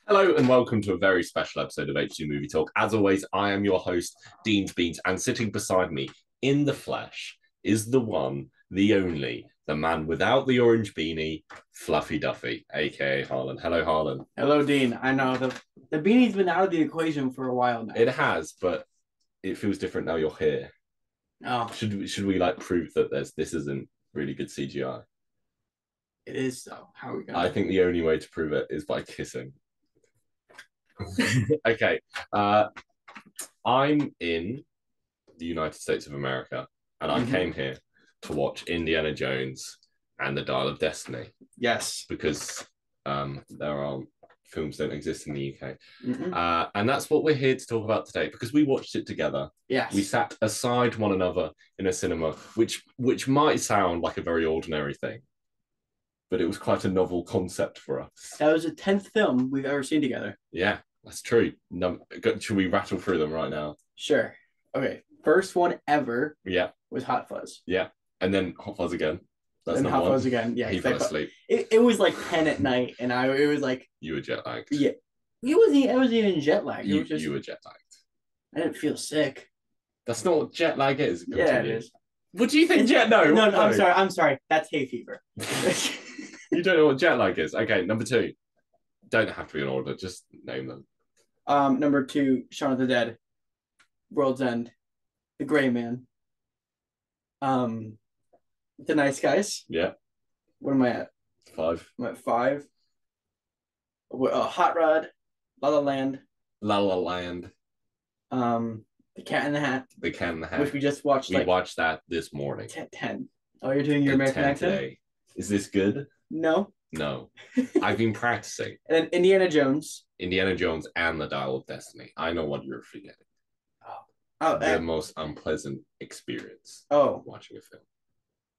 Hello and welcome to a very special episode of H2 Movie Talk. As always, I am your host, Dean Beans, and sitting beside me in the flesh is the one, the only, the man without the orange beanie, Fluffy Duffy, aka Harlan. Hello, Harlan. Hello, Dean. I know the beanie's been out of the equation for a while now. It has, but it feels different now you're here. Oh, Should we like prove that this isn't really good CGI? it is so. How are we gonna? I think the only way to prove it is by kissing. Okay. I'm in the United States of America, and I came here to watch Indiana Jones and the Dial of Destiny. Yes, because there are films don't exist in the UK, and that's what we're here to talk about today. Because we watched it together. Yes, we sat aside one another in a cinema, which might sound like a very ordinary thing, but it was quite a novel concept for us. That was the 10th film we've ever seen together. Yeah, that's true. Should we rattle through them right now? Sure. Okay. First one ever. Yeah. Was Hot Fuzz. Yeah, and then Hot Fuzz again. That's Hot Fuzz again. Yeah. He fell asleep. It was like 10 at night, and it was like you were jet lagged. Yeah. I wasn't even jet lagged. You were jet lagged. I didn't feel sick. That's not what jet lag is. Yeah, it is. What do you think? No, I'm sorry. That's hay fever. You don't know what jet lag is. Okay, number 2. Don't have to be in order. Just name them. Number 2, Shaun of the Dead, World's End, The Gray Man, The Nice Guys. Yeah. What am I at? 5. I'm at 5. Hot Rod, La La Land. La La Land. The Cat in the Hat. The Cat in the Hat. Which we just watched. We watched that this morning. 10. Oh, you're doing your American accent today. Is this good? No. No. I've been practicing. And then Indiana Jones. Indiana Jones and the Dial of Destiny. I know what you're forgetting. The most unpleasant experience. Watching a film.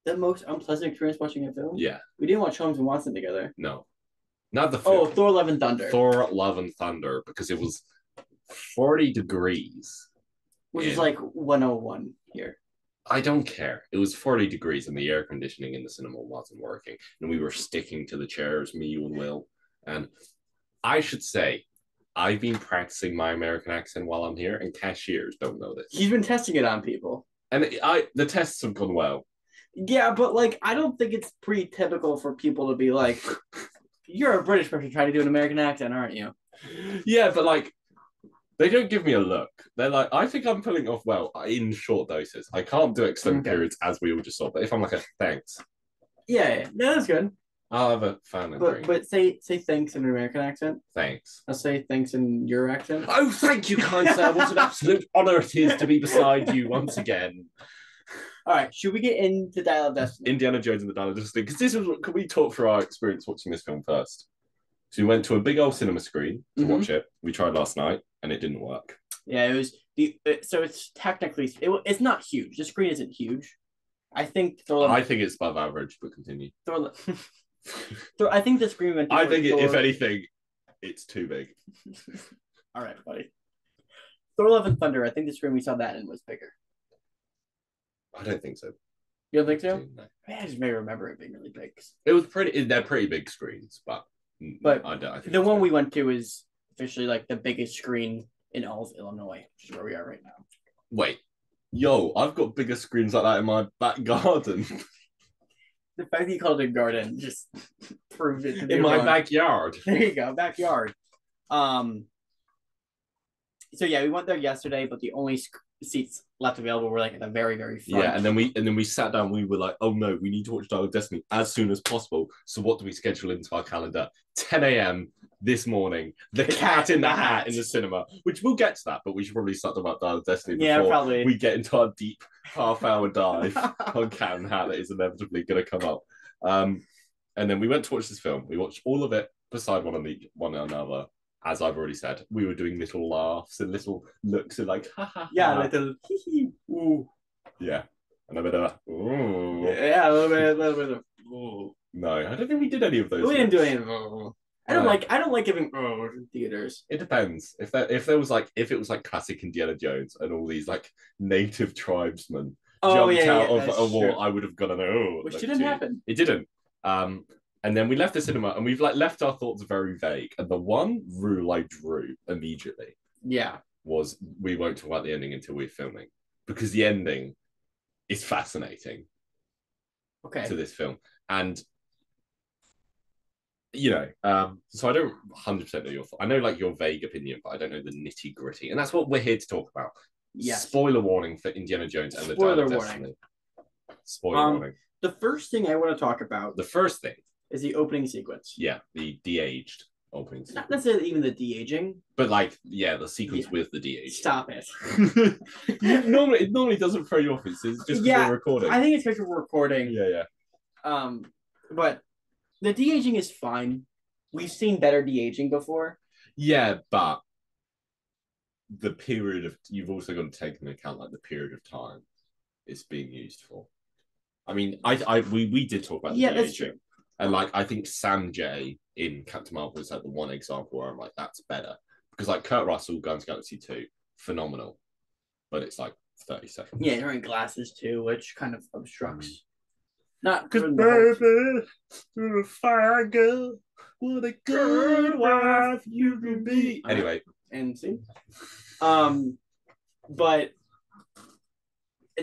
The most unpleasant experience watching a film? Yeah. We didn't watch Holmes and Watson together. No. Not the film. Thor Love and Thunder. Thor Love and Thunder, because it was 40 degrees. Which is like 101 here. I don't care. It was 40 degrees and the air conditioning in the cinema wasn't working. And we were sticking to the chairs, me, you, and Will. And I should say, I've been practicing my American accent while I'm here, and cashiers don't know this. He's been testing it on people. And the tests have gone well. Yeah, but like, I don't think it's pretty typical for people to be like, you're a British person trying to do an American accent, aren't you? Yeah, but like, they don't give me a look. They're like, I think I'm pulling off well in short doses. I can't do extended periods as we all just saw. But if I'm like, thanks. Yeah, no, that's good. I'll have a fan and drink. But say thanks in an American accent. Thanks. I'll say thanks in your accent. Oh, thank you, kind sir. What an absolute honor it is to be beside you once again. All right, should we get into Dial of Destiny? Indiana Jones and the Dial of Destiny. Because this is what, can we talk through our experience watching this film first? So we went to a big old cinema screen to watch it. We tried last night and it didn't work. Yeah, it was so it's technically it's not huge. The screen isn't huge. I think I think it's above average, but continue. I think the screen went. I think if anything, it's too big. All right, buddy. Thor: Love and Thunder. I think the screen we saw that in was bigger. I don't think so. You don't think so? No. I just may remember it being really big. It was pretty. They're pretty big screens, but I think the one we went to is officially like the biggest screen in all of Illinois, which is where we are right now. Wait, I've got bigger screens like that in my back garden. The fact that you called it a garden just proved it to be in my backyard. There you go, backyard. So yeah, we went there yesterday, but the only seats left available were like at the very, very front. Yeah, and then we sat down. We were like, oh no, we need to watch Dial of Destiny as soon as possible. So what do we schedule into our calendar? 10 a.m. this morning. The Cat in the Hat in the cinema, which we'll get to that, but we should probably start about Dial of Destiny before we get into our deep half-hour dive on Cat in the Hat that is inevitably going to come up. And then we went to watch this film. We watched all of it beside one another. As I've already said, we were doing little laughs and little looks and like, ha ha. Yeah, little hee hee. Ooh. Yeah. And a bit of ooh. Yeah, a little bit of ooh. No, I don't think we did any of those. We didn't do any of them. I don't like giving in theaters. It depends. If it was like classic Indiana Jones and all these like native tribesmen jumped out of a wall, I would have gone which didn't happen. It didn't. And then we left the cinema, and we've like left our thoughts very vague. And the one rule I drew immediately Yeah. was we won't talk about the ending until we're filming, because the ending is fascinating Okay. to this film. And so I don't 100% know I know like your vague opinion, but I don't know the nitty gritty, and that's what we're here to talk about. Yes. Spoiler warning for Indiana Jones and the Dial of Destiny. Spoiler warning. The first thing I want to talk about. The first thing is the opening sequence. Yeah, the de-aged opening sequence. Not necessarily even the de-aging. But like, yeah, the sequence with the de-aging. Stop it. It normally doesn't throw you off. It's just because we're recording. I think it's because we're recording. Yeah. But the de-aging is fine. We've seen better de-aging before. Yeah, but the period of you've also got to take into account like the period of time it's being used for. I mean, we did talk about the de-aging. And like, I think Sanjay in Captain Marvel is like the one example where I'm like, that's better. Because like Kurt Russell, Guardians of the Galaxy 2, phenomenal. But it's like 30 seconds. Yeah, wearing glasses too, which kind of obstructs. Not because baby, you're a fire girl. What a good wife you can be. Anyway. And see? But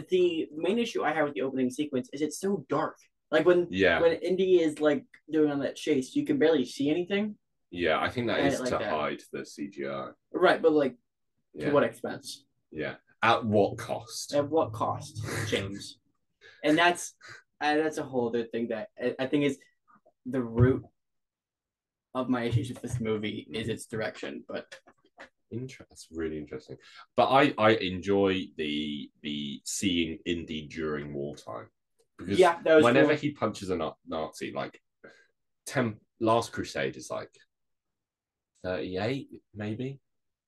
the main issue I have with the opening sequence is it's so dark. Like when Indy is like doing on that chase, you can barely see anything. Yeah, I think that is like to hide the CGI. Right, but like to what expense? Yeah. At what cost? At what cost, James? And that's a whole other thing that I think is the root of my issues with this movie is its direction. But that's really interesting. But I enjoy the seeing Indy during wartime. Because whenever he punches a Nazi, like Last Crusade is like 38, maybe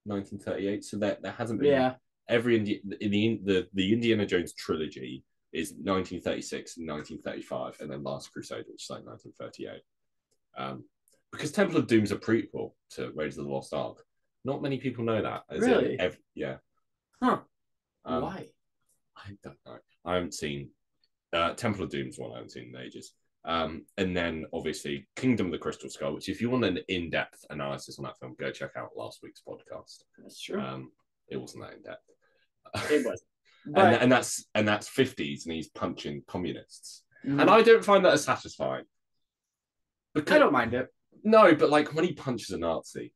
1938. So there hasn't been every the Indiana Jones trilogy is 1936 and 1935, and then Last Crusade, which is like 1938. Because Temple of Doom's a prequel to Raiders of the Lost Ark. Not many people know that. Really? Yeah. Huh. Why? I don't know. I haven't seen. Temple of Doom's one I haven't seen in ages. And then obviously Kingdom of the Crystal Skull, which if you want an in-depth analysis on that film, go check out last week's podcast. That's true. It wasn't that in-depth. It was. But... and that's 50s and he's punching communists. Mm. And I don't find that as satisfying. Because... I don't mind it. No, but like when he punches a Nazi,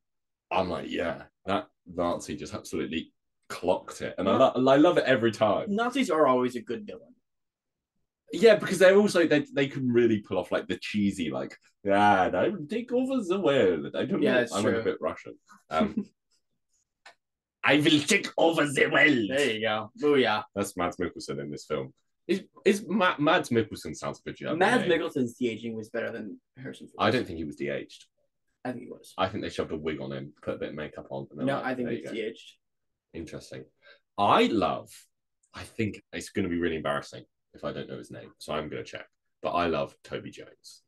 I'm like, yeah, that Nazi just absolutely clocked it. And I love it every time. Nazis are always a good villain. Yeah, because they're also they can really pull off like the cheesy like I will take over the world. I don't know. I'm a bit Russian. I will take over the world. There you go. Booyah. That's Mads Mikkelsen in this film. Is Mads Mikkelsen sounds like a joke. Mads Mikkelsen's de-aging was better than Harrison Ford. I don't think he was de-aged. I think he was. I think they shoved a wig on him, put a bit of makeup on. No, I think he's de-aged. Interesting. I think it's going to be really embarrassing if I don't know his name, so I'm going to check. But I love Toby Jones,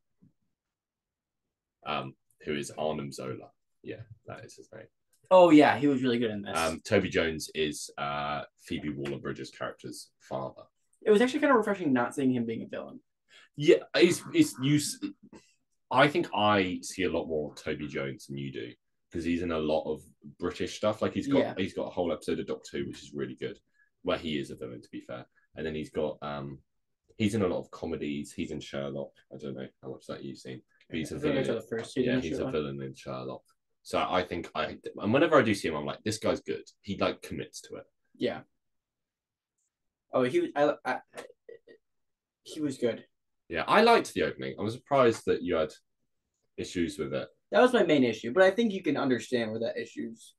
who is Arnim Zola. Yeah, that is his name. Oh yeah, he was really good in this. Toby Jones is Phoebe Waller-Bridge's character's father. It was actually kind of refreshing not seeing him being a villain. Yeah, I think I see a lot more Toby Jones than you do because he's in a lot of British stuff. Like he's got a whole episode of Doctor Who, which is really good, where he is a villain, to be fair. And then he's got he's in a lot of comedies. He's in Sherlock. I don't know how much that you've seen. But he's a villain. He's a villain in Sherlock. So I think and whenever I do see him, I'm like, this guy's good. He like commits to it. Yeah. Oh, he was good. Yeah, I liked the opening. I was surprised that you had issues with it. That was my main issue, but I think you can understand where that issue's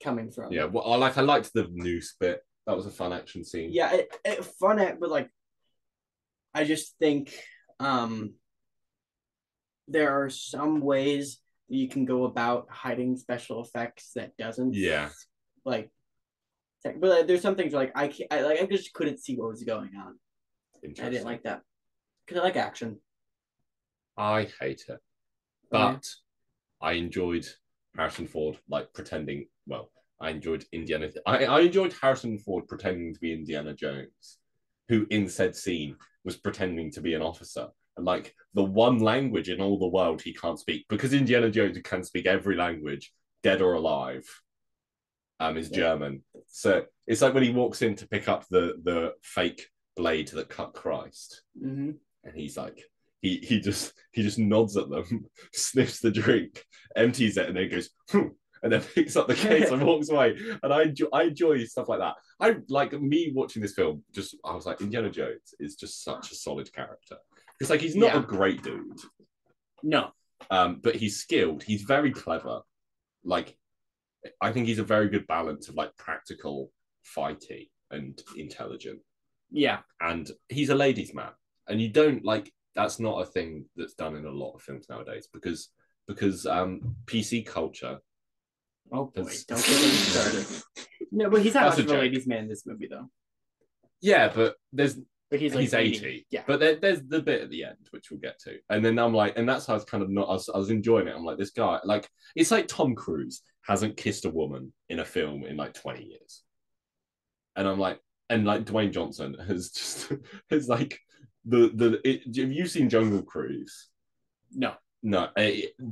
coming from. Yeah, well, I liked the noose bit. That was a fun action scene. Yeah, but like, I just think there are some ways you can go about hiding special effects that doesn't. Yeah. Like, but there's some things like I just couldn't see what was going on. I didn't like that because I like action. I hate it, but I enjoyed Harrison Ford like pretending. Well, I enjoyed Indiana. I enjoyed Harrison Ford pretending to be Indiana Jones, who in said scene was pretending to be an officer. and like the one language in all the world he can't speak, because Indiana Jones can speak every language, dead or alive, is German. So it's like when he walks in to pick up the fake blade that cut Christ, Mm-hmm. and he's like, he just nods at them, sniffs the drink, empties it, and then goes, and then picks up the case and walks away. And I enjoy stuff like that. I like me watching this film. Just I was like, Indiana Jones is just such a solid character. It's like he's not a great dude, No, but he's skilled. He's very clever. Like I think he's a very good balance of like practical, fighty, and intelligent. Yeah, and he's a ladies' man, and you don't like that's not a thing that's done in a lot of films nowadays because PC culture. Oh boy, don't get me started. No, but he's not much of a ladies' man in this movie, though. Yeah, but he's 80. Yeah, but there's the bit at the end which we'll get to, and then I'm like, and that's how I was kind of not. I was enjoying it. I'm like, this guy, like, it's like Tom Cruise hasn't kissed a woman in a film in like 20 years, and I'm like, and like Dwayne Johnson has just has like have you seen Jungle Cruise? No.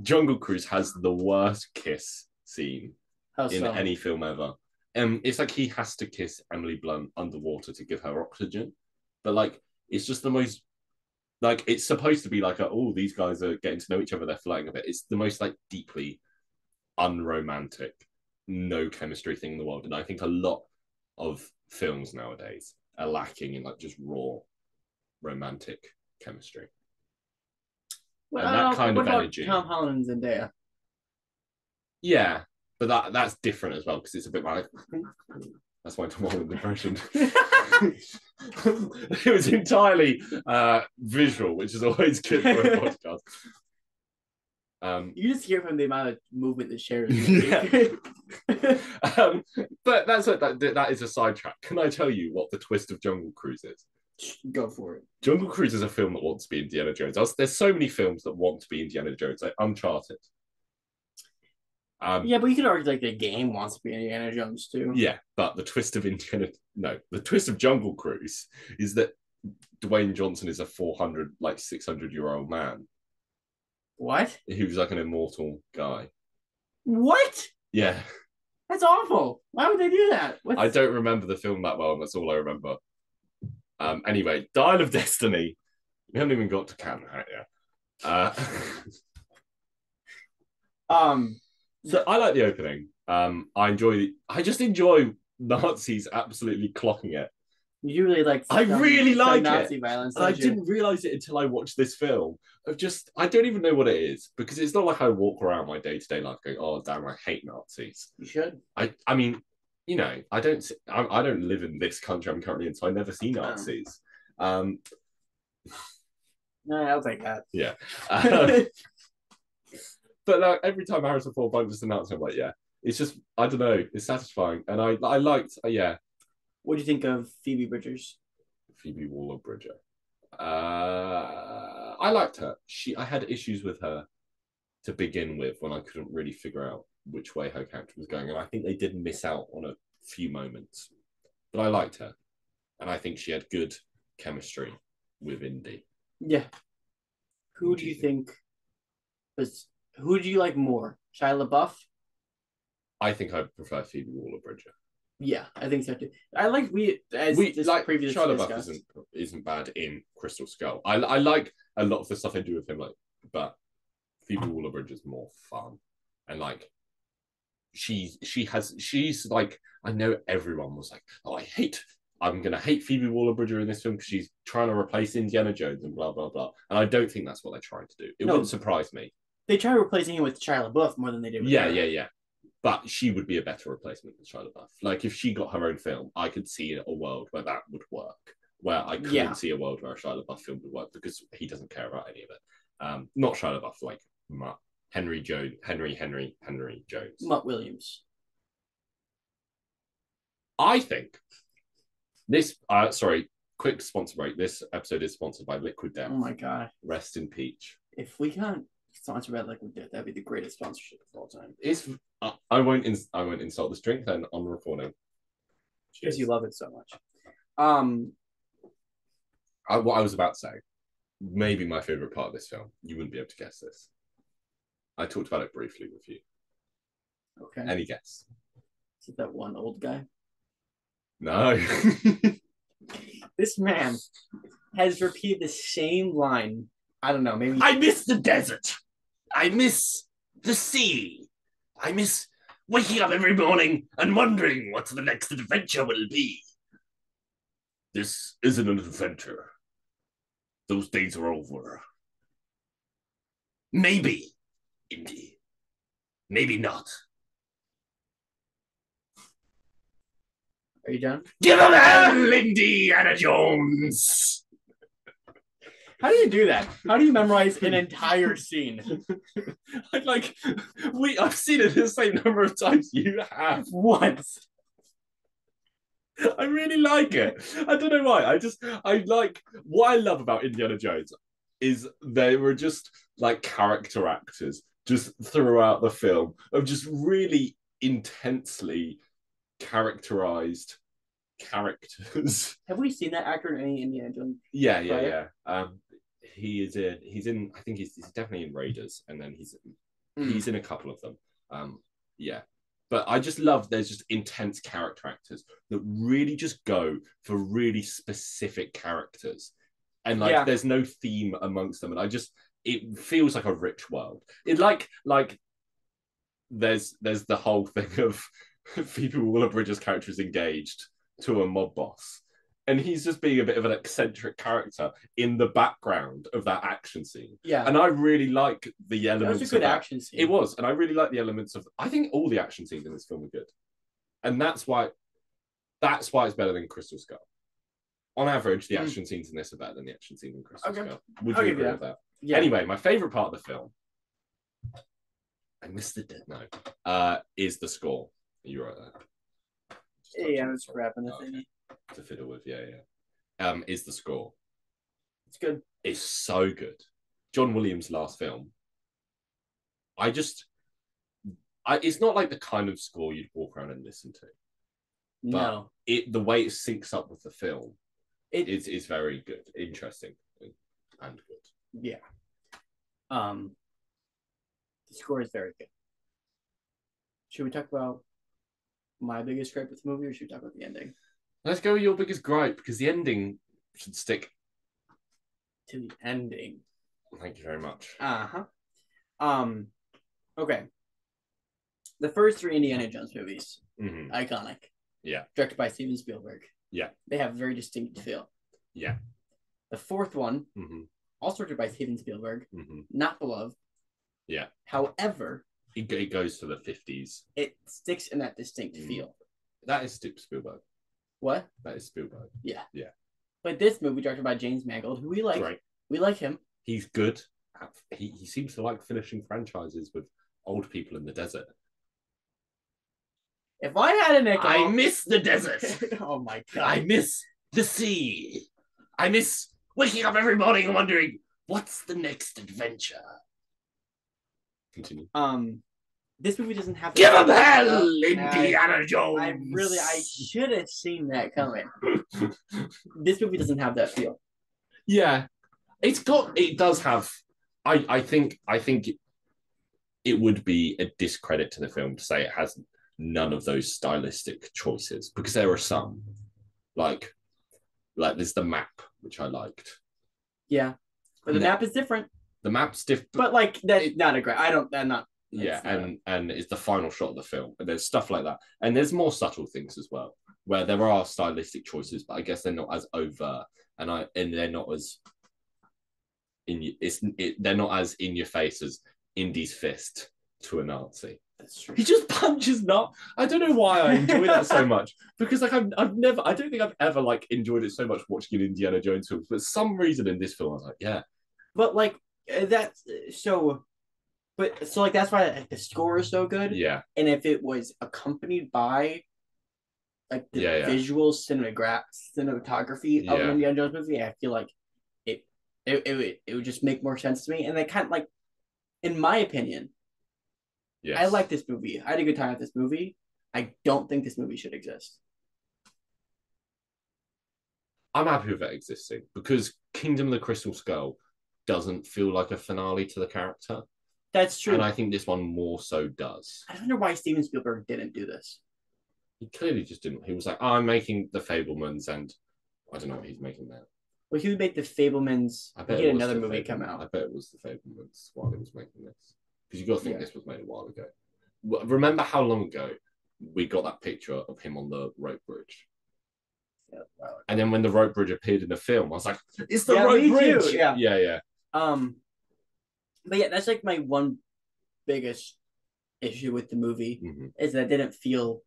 Jungle Cruise has the worst kiss scene in so? any film ever. It's like he has to kiss Emily Blunt underwater to give her oxygen, but like it's just the most like it's supposed to be like these guys are getting to know each other, they're flirting a bit. It's the most like deeply unromantic, no chemistry thing in the world, and I think a lot of films nowadays are lacking in like just raw romantic chemistry. Well, and that kind of energy. Tom Holland and Zendaya. Yeah, but that's different as well because it's a bit like that's my Tom Holland impression. It was entirely visual, which is always good for a podcast. You just hear from the amount of movement that shares. Yeah. But that is a sidetrack. Can I tell you what the twist of Jungle Cruise is? Go for it. Jungle Cruise is a film that wants to be Indiana Jones. There's so many films that want to be Indiana Jones, like Uncharted. Yeah, but you could argue like the game wants to be Indiana Jones too. Yeah, but the twist of Jungle Cruise is that Dwayne Johnson is a 600-year-old man. What? Who's like an immortal guy. What? Yeah. That's awful. Why would they do that? I don't remember the film that well, and that's all I remember. Anyway, Dial of Destiny. We haven't even got to Cat in the Hat yet. So I like the opening. I just enjoy Nazis absolutely clocking it. You really like I really like Nazi violence. And I didn't realize it until I watched this film. I don't even know what it is because it's not like I walk around my day-to-day life going, oh damn, I hate Nazis. You should. I mean, I don't live in this country I'm currently in, so I never see Nazis. No, I'll take that. Yeah. But like, every time Harrison Ford just announced, I'm like, yeah, it's just I don't know, it's satisfying, and I liked, What do you think of Phoebe Bridgers? Phoebe Waller-Bridger. I liked her. I had issues with her to begin with when I couldn't really figure out which way her character was going, and I think they did miss out on a few moments. But I liked her, and I think she had good chemistry with Indy. Yeah. Who do you think who do you like more? Shia LaBeouf? I think I prefer Phoebe Waller-Bridger. Yeah, I think so too. I like previously Shia LaBeouf isn't bad in Crystal Skull. I like a lot of the stuff they do with him, but Phoebe Waller-Bridger is more fun, and like she's like, I know everyone was like, oh, I'm gonna hate Phoebe Waller-Bridger in this film because she's trying to replace Indiana Jones and blah blah blah, and I don't think that's what they're trying to do. It wouldn't surprise me. They try replacing him with Shia LaBeouf more than they did with her. Yeah. But she would be a better replacement than Shia LaBeouf. Like, if she got her own film, I could see a world where that would work. Where I couldn't see a world where a Shia LaBeouf film would work because he doesn't care about any of it. Not Shia LaBeouf, like Henry Jones. Mutt Williams. I think this. Quick sponsor break. This episode is sponsored by Liquid Death. Oh my god. Rest in peach. If we can't sponsor by Liquid Death, that'd be the greatest sponsorship of all time. I won't insult this drink then on recording. Because you love it so much. What I was about to say maybe my favorite part of this film. You wouldn't be able to guess this. I talked about it briefly with you. Okay. Any guess? Is it that one old guy? No. This man has repeated the same line. I don't know, maybe. I miss the desert. I miss the sea. I miss waking up every morning and wondering what the next adventure will be. This isn't an adventure. Those days are over. Maybe, Indy. Maybe not. Are you done? Give him hell, Indiana Jones! How do you do that? How do you memorize an entire scene? I've seen it the same number of times you have. Once. I really like it. I don't know why. I like what I love about Indiana Jones is they were just like character actors just throughout the film of just really intensely characterized characters. Have we seen that actor in any Indiana Jones? Yeah. He's in I think he's definitely in Raiders, and then he's in a couple of them. Yeah. But I just love there's just intense character actors that really just go for really specific characters. And there's no theme amongst them. And it feels like a rich world. It like there's the whole thing of Phoebe Waller-Bridge's character is engaged to a mob boss. And he's just being a bit of an eccentric character in the background of that action scene. Yeah. And I really like the elements. That was a good action scene. It was. And I really like the elements of, I think all the action scenes in this film are good. And that's why it's better than Crystal Skull. On average, the action scenes in this are better than the action scenes in Crystal Skull. Would you agree with that? Yeah. Anyway, my favorite part of the film, I missed it, is the score. You're right there. Yeah, I was grabbing the thing. To fiddle with, yeah. Is the score. It's good. It's so good. John Williams' last film. It's not like the kind of score you'd walk around and listen to. No. But the way it syncs up with the film is very good, interesting, and good. Yeah. The score is very good. Should we talk about my biggest gripe with the movie, or should we talk about the ending? Let's go with your biggest gripe, because the ending should stick to the ending. Thank you very much. Okay. The first three Indiana Jones movies, iconic. Yeah. Directed by Steven Spielberg. Yeah. They have a very distinct feel. Yeah. The fourth one, also directed by Steven Spielberg, not beloved. Yeah. However, it goes to the 50s. It sticks in that distinct feel. That is Spielberg. What? That is Spielberg. Yeah. Yeah. But this movie directed by James Mangold, who we like. Right. We like him. He's good. He seems to like finishing franchises with old people in the desert. If I had a nickel... I miss the desert. Oh my God. I miss the sea. I miss waking up every morning and wondering, what's the next adventure? Continue. This movie doesn't have... Give him hell, Indiana Jones! I should have seen that coming. This movie doesn't have that feel. Yeah. It does have... I think it would be a discredit to the film to say it has none of those stylistic choices, because there are some. Like there's the map, which I liked. Yeah. But the map is different. The map's different. But that's not a great... and it's the final shot of the film, and there's stuff like that, and there's more subtle things as well where there are stylistic choices, but I guess they're not as overt, and they're not as they're not as in your face as Indy's fist to a Nazi. That's true. He just punches not. I don't know why I enjoy that so much, because I don't think I've ever enjoyed it so much watching an Indiana Jones film, but for some reason in this film I was like, yeah. But that's so. But so that's why the score is so good. Yeah. And if it was accompanied by the visual cinematography of an Indiana Jones movie, I feel like it would just make more sense to me. And they kind of in my opinion, yes. I like this movie. I had a good time with this movie. I don't think this movie should exist. I'm happy with it existing, because Kingdom of the Crystal Skull doesn't feel like a finale to the character. That's true. And I think this one more so does. I wonder why Steven Spielberg didn't do this. He clearly just didn't. He was like, oh, I'm making The Fabelmans, and I don't know what he's making now. Well, he would make The Fabelmans. I bet he had another movie come out. I bet it was The Fabelmans while he was making this. Because you got to think this was made a while ago. Remember how long ago we got that picture of him on the rope bridge? Yeah, wow. And then when the rope bridge appeared in the film, I was like, it's the rope bridge! Too. Yeah. But yeah, that's like my one biggest issue with the movie is that it didn't feel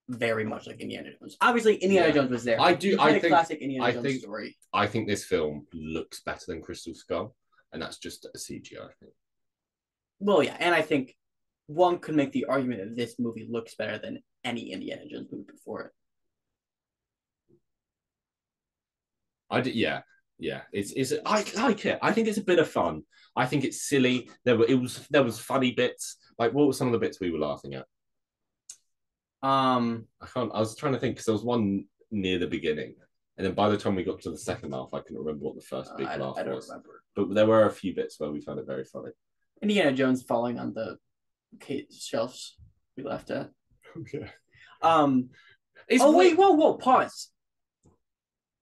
very much like Indiana Jones. Obviously, Indiana Jones was there. I think classic Indiana Jones story. I think this film looks better than Crystal Skull, and that's just a CGI thing. Well, yeah, and I think one could make the argument that this movie looks better than any Indiana Jones movie before it. Yeah. It's I like it. I think it's a bit of fun. I think it's silly. There was funny bits. Like, what were some of the bits we were laughing at? I was trying to think because there was one near the beginning, and then by the time we got to the second laugh, I couldn't remember what the first big laugh was. Remember. But there were a few bits where we found it very funny. Indiana Jones falling on the shelves we left at. Okay. Wait, whoa, pause.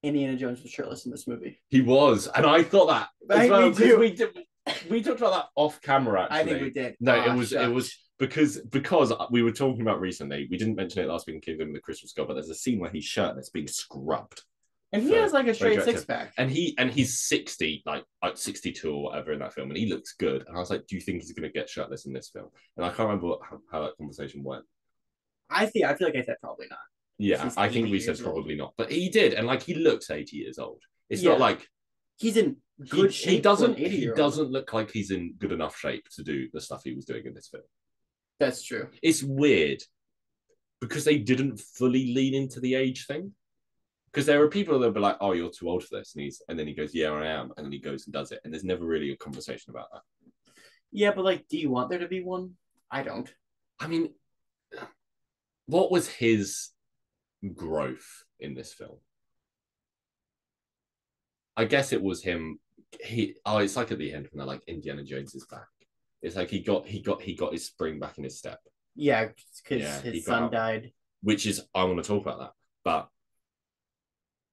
Indiana Jones was shirtless in this movie. He was, and I thought that as well. We talked about that off camera. Actually, I think we did. No, it was because we were talking about recently. We didn't mention it last week in Kingdom of the Crystal Skull, but there's a scene where he's shirtless being scrubbed, and he has like a straight six pack. And he's 60, like 62 or whatever in that film, and he looks good. And I was like, do you think he's going to get shirtless in this film? And I can't remember how that conversation went. I feel like I said probably not. Yeah, I think we said probably not, but he did, and like he looks 80 years old. It's not like he's in good shape. He doesn't look like he's in good enough shape to do the stuff he was doing in this film. That's true. It's weird because they didn't fully lean into the age thing. Because there are people that'll be like, "Oh, you're too old for this," and then he goes, "Yeah, I am," and then he goes and does it, and there's never really a conversation about that. Yeah, but like, do you want there to be one? I don't. I mean, what was his growth in this film? I guess it was him. It's like at the end when they're like, Indiana Jones is back. It's like he got his spring back in his step. Yeah, because his son died. Which is, I want to talk about that. But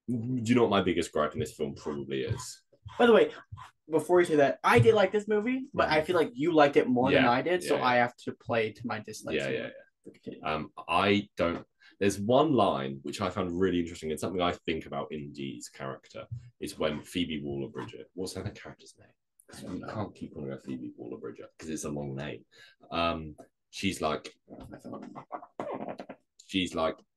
do you know what my biggest gripe in this film probably is? By the way, before you say that, I did like this movie, but I feel like you liked it more than I did, so I have to play to my dislikes. I don't. There's one line which I found really interesting. It's something I think about Indy's character. It's when Phoebe Waller-Bridge. What's her character's name? I can't keep calling her Phoebe Waller-Bridge because it's a long name. She's like,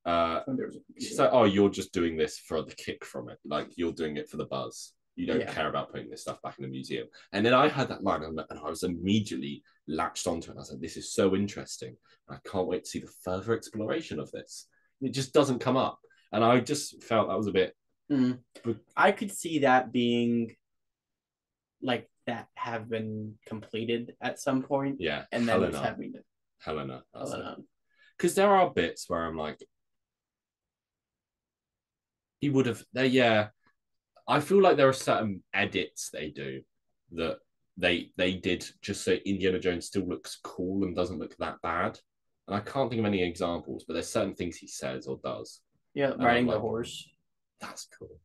oh, you're just doing this for the kick from it. Like, you're doing it for the buzz. You don't care about putting this stuff back in the museum. And then I heard that line and I was immediately latched onto it. I was like, this is so interesting. I can't wait to see the further exploration of this. It just doesn't come up. And I just felt that was a bit... I could see that being like that have been completed at some point. Yeah. And then it's having to... Helena. Because there are bits where I'm like... He would have... I feel like there are certain edits they do that they did just so Indiana Jones still looks cool and doesn't look that bad. And I can't think of any examples, but there's certain things he says or does. Yeah, riding the horse. That's cool.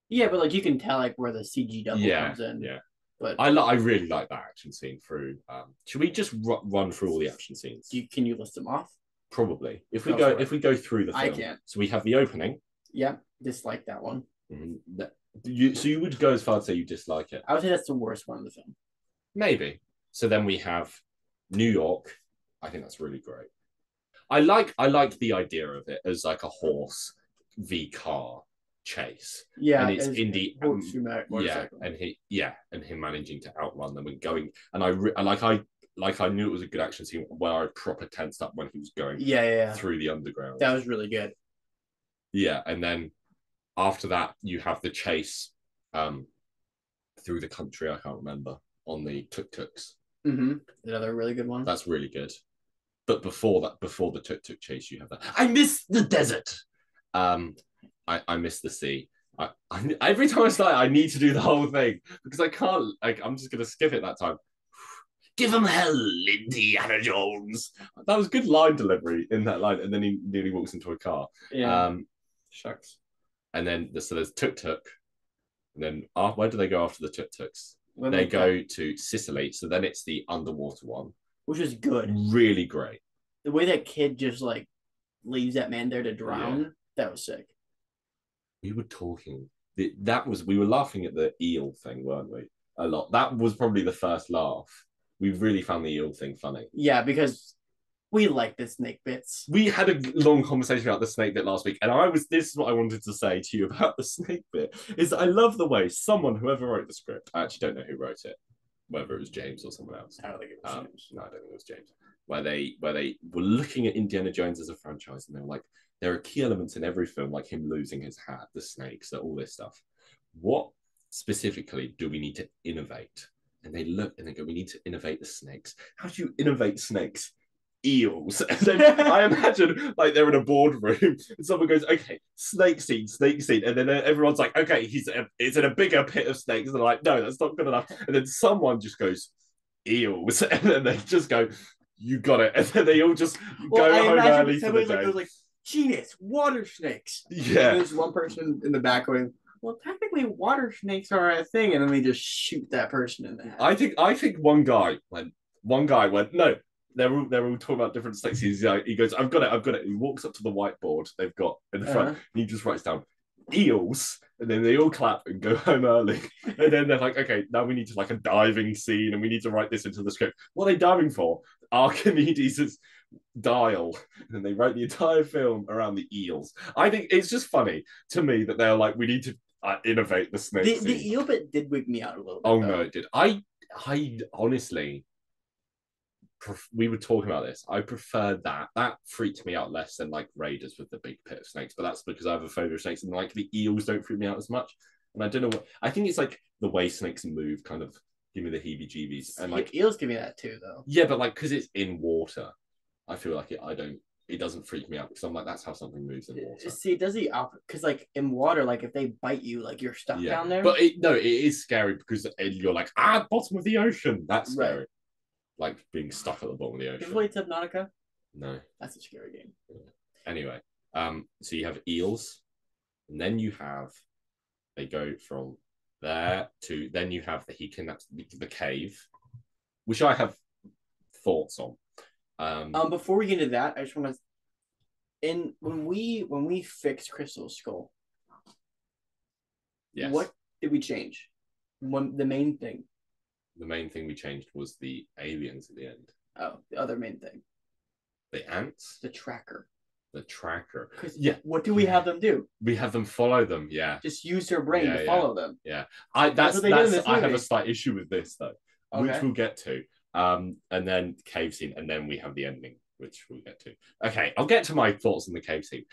Yeah, but like you can tell like where the CG double comes in. Yeah. But I really like that action scene through. Should we just run through all the action scenes? Can you list them off? Probably. If we go through the film. I can't. So we have the opening. Yeah, dislike that one. Mm-hmm. You would go as far as say you dislike it? I would say that's the worst one of the film. Maybe. So then we have New York. I think that's really great. I like the idea of it as like a horse v car chase. Yeah, and it's Indy. And him managing to outrun them and going. And I knew it was a good action scene where I proper tensed up when he was going. Through the underground. That was really good. Yeah, and then after that, you have the chase through the country. I can't remember on the tuk-tuks. Another really good one. That's really good. But before the tuk-tuk chase, you have that. I miss the desert. I miss the sea. Every time I start, I need to do the whole thing because I can't. Like, I'm just gonna skip it that time. Give them hell, Indiana Jones. That was good line delivery in that line, and then he nearly walks into a car. Yeah. Shucks. And then so there's Tuk Tuk, and then where do they go after the Tuk Tuks? They go to Sicily. So then it's the underwater one, which is good. Really great. The way that kid just like leaves that man there to drown. That was sick. We were talking. We were laughing at the eel thing, weren't we? A lot. That was probably the first laugh. We really found the eel thing funny. Yeah, because we like the snake bits. We had a long conversation about the snake bit last week, and this is what I wanted to say to you about the snake bit, is I love the way whoever wrote the script, I actually don't know who wrote it, whether it was James or someone else. I don't think it was James. No, I don't think it was James. Where they were looking at Indiana Jones as a franchise, and they were like, there are key elements in every film, like him losing his hat, the snakes, all this stuff. What specifically do we need to innovate? And they look and they go, we need to innovate the snakes. How do you innovate snakes? Eels. And then I imagine like they're in a boardroom and someone goes, okay, snake scene. And then everyone's like, okay, it's in a bigger pit of snakes. And they're like, no, that's not good enough. And then someone just goes, eels. And then they just go, you got it. And then they all just go home early for the day. Like, genius, water snakes. Yeah. And there's one person in the back going, well, technically, water snakes are a thing, and then they just shoot that person in the head. I think one guy went, no, they're all talking about different snakes. He goes, I've got it. He walks up to the whiteboard they've got in the front, and he just writes down eels, and then they all clap and go home early. And then they're like, okay, now we need to like a diving scene, and we need to write this into the script. What are they diving for? Archimedes' dial, and then they wrote the entire film around the eels. I think it's just funny to me that they're like, we need to innovate the snake. The eel bit did wig me out a little bit. Oh no, it did. I honestly, we were talking about this. I prefer that. That freaked me out less than like Raiders with the big pit of snakes. But that's because I have a phobia of snakes, and like the eels don't freak me out as much. And I don't know what. I think it's like the way snakes move, kind of give me the heebie-jeebies. And like eels give me that too, though. Yeah, but like because it's in water, I feel like it doesn't freak me out because I'm like, that's how something moves in water. See, it does the opposite because, like, in water, like if they bite you, like you're stuck down there. But it is scary because you're like, bottom of the ocean. That's scary. Right. Like being stuck at the bottom of the ocean. Have you played Subnautica? No. That's a scary game. Yeah. Anyway, so you have eels, and then they go from there to then you have he kidnaps the cave, which I have thoughts on. Before we get into that, I just want to. When we fixed Crystal's skull, yes, what did we change? The main thing. The main thing we changed was the aliens at the end. Oh, the other main thing. The ants. The tracker. The tracker. Yeah. What do we have them do? We have them follow them. Yeah. Just use their brain to follow them. Yeah. I have a slight issue with this though, which we'll get to. And then cave scene, and then we have the ending, which we'll get to. Okay, I'll get to my thoughts on the cave scene.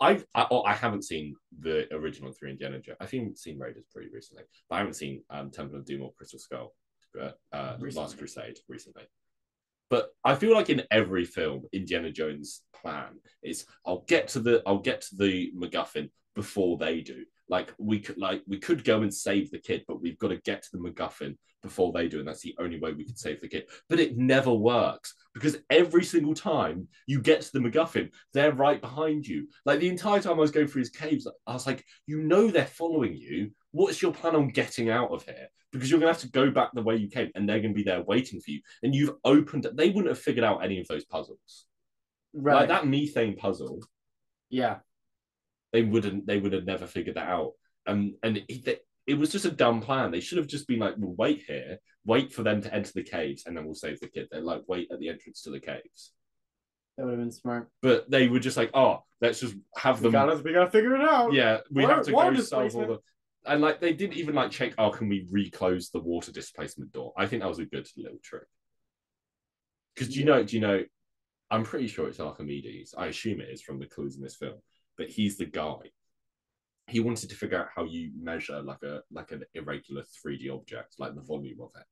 I haven't seen the original 3 Indiana Jones. I've seen Raiders pretty recently, but I haven't seen Temple of Doom or Crystal Skull, Last Crusade recently. But I feel like in every film, Indiana Jones' plan is I'll get to the MacGuffin before they do. Like we could go and save the kid, but we've got to get to the MacGuffin before they do, and that's the only way we can save the kid. But it never works because every single time you get to the MacGuffin, they're right behind you. Like the entire time I was going through his caves, I was like, they're following you. What's your plan on getting out of here? Because you're going to have to go back the way you came, and they're going to be there waiting for you. And you've opened. They wouldn't have figured out any of those puzzles, right? Like that methane puzzle. Yeah. They would have never figured that out. And it was just a dumb plan. They should have just been like, we'll wait here, wait for them to enter the caves, and then we'll save the kid. They're like, wait at the entrance to the caves. That would have been smart. But they were just like, let's just have them. We gotta figure it out. Yeah, we have to go solve all the. And like they didn't even like check, can we reclose the water displacement door? I think that was a good little trick. Because do you know, I'm pretty sure it's Archimedes. I assume it is from the clues in this film. But he's the guy. He wanted to figure out how you measure like an irregular 3D object, like the volume of it.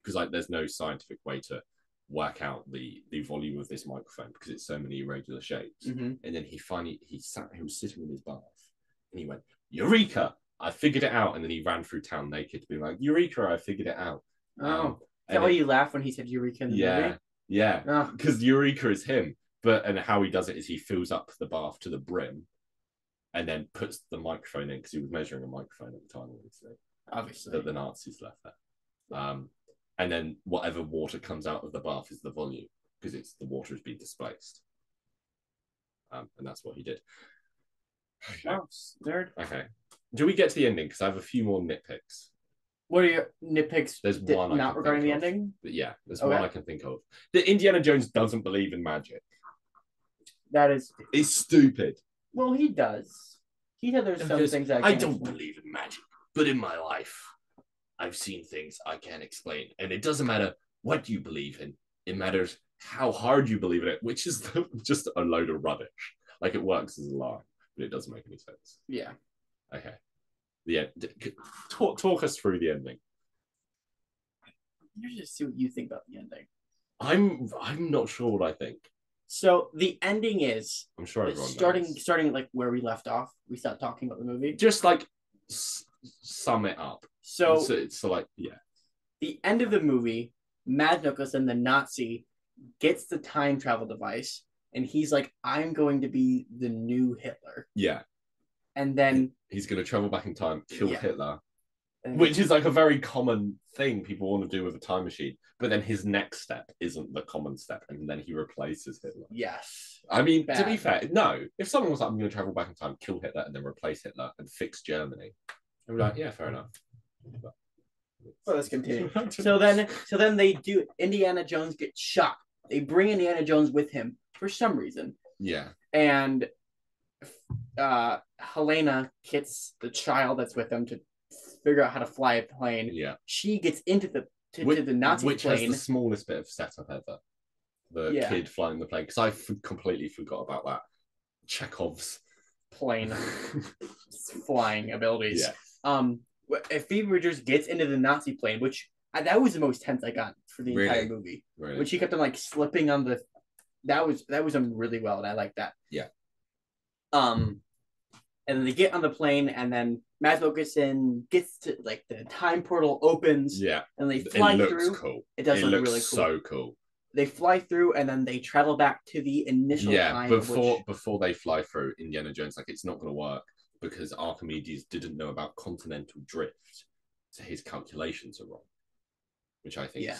Because like there's no scientific way to work out the volume of this microphone because it's so many irregular shapes. Mm-hmm. And then he was sitting in his bath and he went, Eureka! I figured it out. And then he ran through town naked, being like, Eureka! I figured it out. Oh, is that why you laughed when he said Eureka in the movie? Yeah, because Eureka is him. And how he does it is he fills up the bath to the brim, and then puts the microphone in because he was measuring a microphone at the time, obviously that the Nazis left there. And then whatever water comes out of the bath is the volume because it's the water has been displaced. And that's what he did. Oh, nerd. Okay. Do we get to the ending? Because I have a few more nitpicks. What are your nitpicks? There's one not regarding the ending. But yeah, there's one I can think of. That Indiana Jones doesn't believe in magic. That is. It's stupid. Well, he does. He said there's some things I don't believe in magic, but in my life, I've seen things I can't explain, and it doesn't matter what you believe in. It matters how hard you believe in it, which is just a load of rubbish. Like it works as a lie, but it doesn't make any sense. Yeah. Okay. Yeah. Talk us through the ending. You just see what you think about the ending. I'm not sure what I think. So the ending is. I'm sure everyone starting like where we left off. We stopped talking about the movie. Just like sum it up. So like yeah. The end of the movie, Mads Mikkelsen, the Nazi, gets the time travel device, and he's like, "I'm going to be the new Hitler." Yeah. And then he's going to travel back in time, kill Hitler, which is like a very common thing people want to do with a time machine. But then his next step isn't the common step, and then he replaces Hitler. Yes. I mean, to be fair, no. If someone was like, "I'm going to travel back in time, kill Hitler, and then replace Hitler and fix Germany," I'd be like, "Yeah, fair enough." Well, let's continue. So then they do. Indiana Jones gets shot. They bring Indiana Jones with him for some reason. Yeah. And Helena gets the child that's with them to figure out how to fly a plane. Yeah. She gets into the Nazi which plane. Which has the smallest bit of setup ever. The kid flying the plane. Because I completely forgot about that. Chekhov's plane flying abilities. Yeah. If Phoebe Bridgers gets into the Nazi plane, which that was the most tense I got for the entire movie. Really? When she kept on like slipping on the, that was done really well, and I like that. Yeah. And then they get on the plane, and then Mads Mikkelsen gets to like the time portal opens. Yeah. And they fly through. It looks cool. It does look really cool. So cool. They fly through, and then they travel back to the initial time. Before they fly through, Indiana Jones like it's not going to work because Archimedes didn't know about continental drift, so his calculations are wrong. Which I think,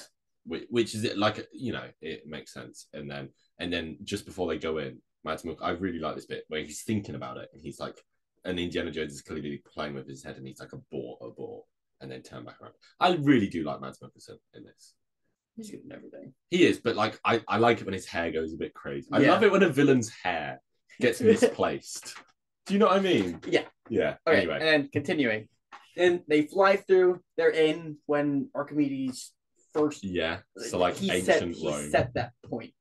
which is it like it makes sense. And then just before they go in, Mads Mikkelsen, I really like this bit where he's thinking about it, and he's like, and Indiana Jones is clearly playing with his head, and he's like abort, and then turn back around. I really do like Mads Mikkelsen in this. He's good in everything. He is, but like I like it when his hair goes a bit crazy. I love it when a villain's hair gets misplaced. Do you know what I mean? Yeah. Yeah. Okay, anyway, and then continuing, and they fly through. They're in when Archimedes first. Yeah. So like ancient Rome. He set that point.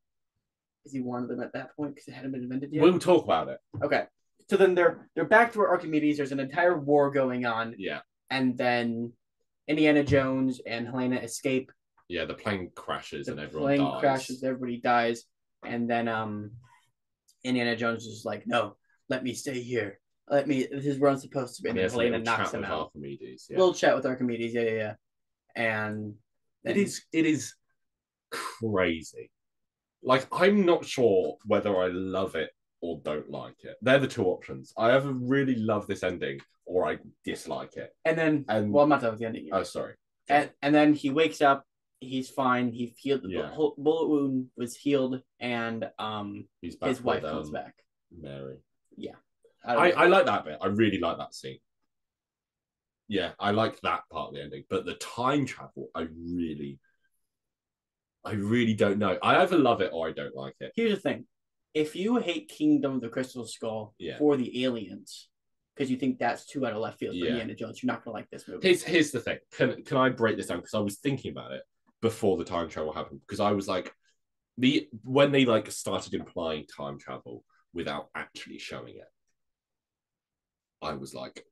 Is he one of them at that point because it hadn't been invented yet? We'll talk about it. Okay. So then they're back to where Archimedes. There's an entire war going on. Yeah. And then Indiana Jones and Helena escape. Yeah, the plane crashes and everyone dies. The plane plane crashes, everybody dies. And then Indiana Jones is like, "No, let me stay here. This is where I'm supposed to be." And then Helena knocks him out. Archimedes, Little chat with Archimedes, yeah. And then... it is crazy. Like, I'm not sure whether I love it or don't like it. They're the two options. I either really love this ending or I dislike it. And well, I'm not done with the ending yet. Oh, sorry. And then he wakes up. He's fine. He healed. The bullet wound was healed, and he's back his wife comes back. Mary. Yeah. I like that bit. I really like that scene. Yeah, I like that part of the ending. But the time travel, I really don't know. I either love it or I don't like it. Here's the thing. If you hate Kingdom of the Crystal Skull for the aliens, because you think that's too out of left field for Indiana Jones, you're not going to like this movie. Here's the thing. Can I break this down? Because I was thinking about it before the time travel happened. Because I was like, when they like started implying time travel without actually showing it, I was like,